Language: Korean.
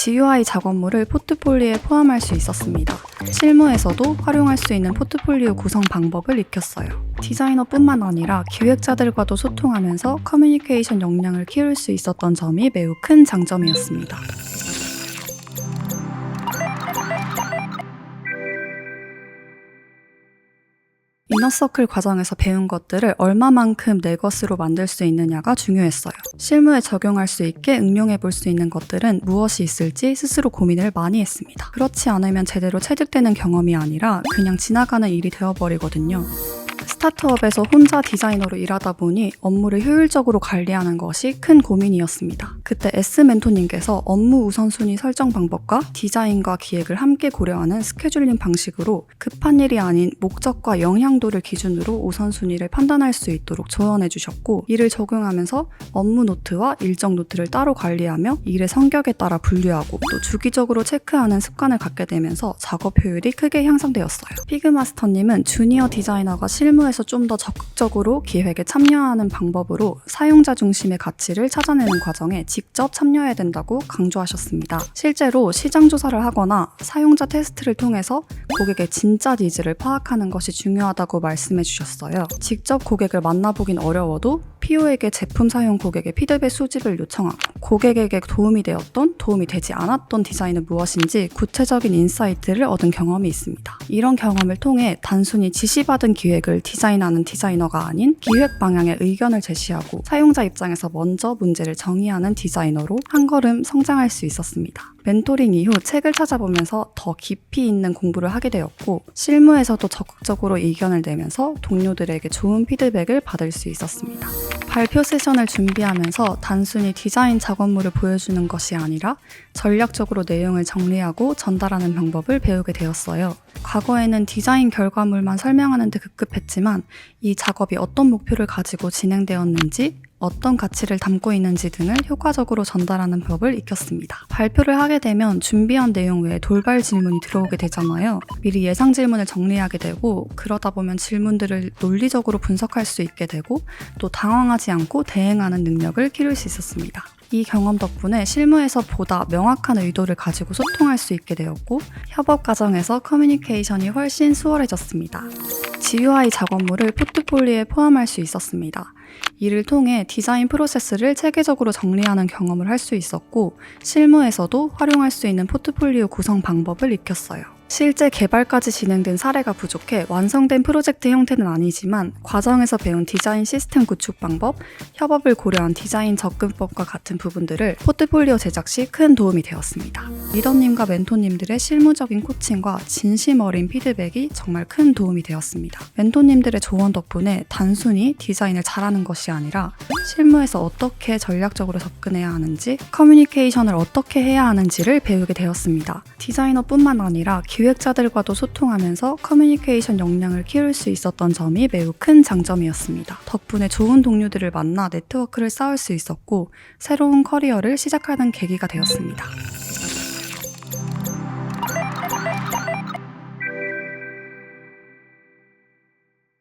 GUI 작업물을 포트폴리오에 포함할 수 있었습니다. 실무에서도 활용할 수 있는 포트폴리오 구성 방법을 익혔어요. 디자이너뿐만 아니라 기획자들과도 소통하면서 커뮤니케이션 역량을 키울 수 있었던 점이 매우 큰 장점이었습니다. 이너서클 과정에서 배운 것들을 얼마만큼 내 것으로 만들 수 있느냐가 중요했어요. 실무에 적용할 수 있게 응용해 볼 수 있는 것들은 무엇이 있을지 스스로 고민을 많이 했습니다. 그렇지 않으면 제대로 체득되는 경험이 아니라 그냥 지나가는 일이 되어버리거든요. 스타트업에서 혼자 디자이너로 일하다 보니 업무를 효율적으로 관리하는 것이 큰 고민이었습니다. 그때 S멘토님께서 업무 우선순위 설정 방법과 디자인과 기획을 함께 고려하는 스케줄링 방식으로 급한 일이 아닌 목적과 영향도를 기준으로 우선순위를 판단할 수 있도록 조언해 주셨고, 이를 적용하면서 업무 노트와 일정 노트를 따로 관리하며 일의 성격에 따라 분류하고 또 주기적으로 체크하는 습관을 갖게 되면서 작업 효율이 크게 향상되었어요. 피그마스터님은 주니어 디자이너가 실무에서 좀 더 적극적으로 기획에 참여하는 방법으로 사용자 중심의 가치를 찾아내는 과정에 직접 참여해야 된다고 강조하셨습니다. 실제로 시장 조사를 하거나 사용자 테스트를 통해서 고객의 진짜 니즈를 파악하는 것이 중요하다고 말씀해 주셨어요. 직접 고객을 만나보긴 어려워도 PO에게 제품 사용 고객의 피드백 수집을 요청하고 고객에게 도움이 되었던, 도움이 되지 않았던 디자인은 무엇인지 구체적인 인사이트를 얻은 경험이 있습니다. 이런 경험을 통해 단순히 지시받은 기획을 디자인하는 디자이너가 아닌 기획 방향의 의견을 제시하고 사용자 입장에서 먼저 문제를 정의하는 디자이너로 한 걸음 성장할 수 있었습니다. 멘토링 이후 책을 찾아보면서 더 깊이 있는 공부를 하게 되었고, 실무에서도 적극적으로 의견을 내면서 동료들에게 좋은 피드백을 받을 수 있었습니다. 발표 세션을 준비하면서 단순히 디자인 작업물을 보여주는 것이 아니라 전략적으로 내용을 정리하고 전달하는 방법을 배우게 되었어요. 과거에는 디자인 결과물만 설명하는 데 급급했지만 이 작업이 어떤 목표를 가지고 진행되었는지, 어떤 가치를 담고 있는지 등을 효과적으로 전달하는 법을 익혔습니다. 발표를 하게 되면 준비한 내용 외에 돌발 질문이 들어오게 되잖아요. 미리 예상 질문을 정리하게 되고, 그러다 보면 질문들을 논리적으로 분석할 수 있게 되고 또 당황하지 않고 대응하는 능력을 기를 수 있었습니다. 이 경험 덕분에 실무에서 보다 명확한 의도를 가지고 소통할 수 있게 되었고, 협업 과정에서 커뮤니케이션이 훨씬 수월해졌습니다. GUI 작업물을 포트폴리오에 포함할 수 있었습니다. 이를 통해 디자인 프로세스를 체계적으로 정리하는 경험을 할 수 있었고, 실무에서도 활용할 수 있는 포트폴리오 구성 방법을 익혔어요. 실제 개발까지 진행된 사례가 부족해 완성된 프로젝트 형태는 아니지만 과정에서 배운 디자인 시스템 구축 방법, 협업을 고려한 디자인 접근법과 같은 부분들을 포트폴리오 제작 시 큰 도움이 되었습니다. 리더님과 멘토님들의 실무적인 코칭과 진심 어린 피드백이 정말 큰 도움이 되었습니다. 멘토님들의 조언 덕분에 단순히 디자인을 잘하는 것이 아니라 실무에서 어떻게 전략적으로 접근해야 하는지, 커뮤니케이션을 어떻게 해야 하는지를 배우게 되었습니다. 디자이너뿐만 아니라 기획자들과도 소통하면서 커뮤니케이션 역량을 키울 수 있었던 점이 매우 큰 장점이었습니다. 덕분에 좋은 동료들을 만나 네트워크를 쌓을 수 있었고, 새로운 커리어를 시작하는 계기가 되었습니다.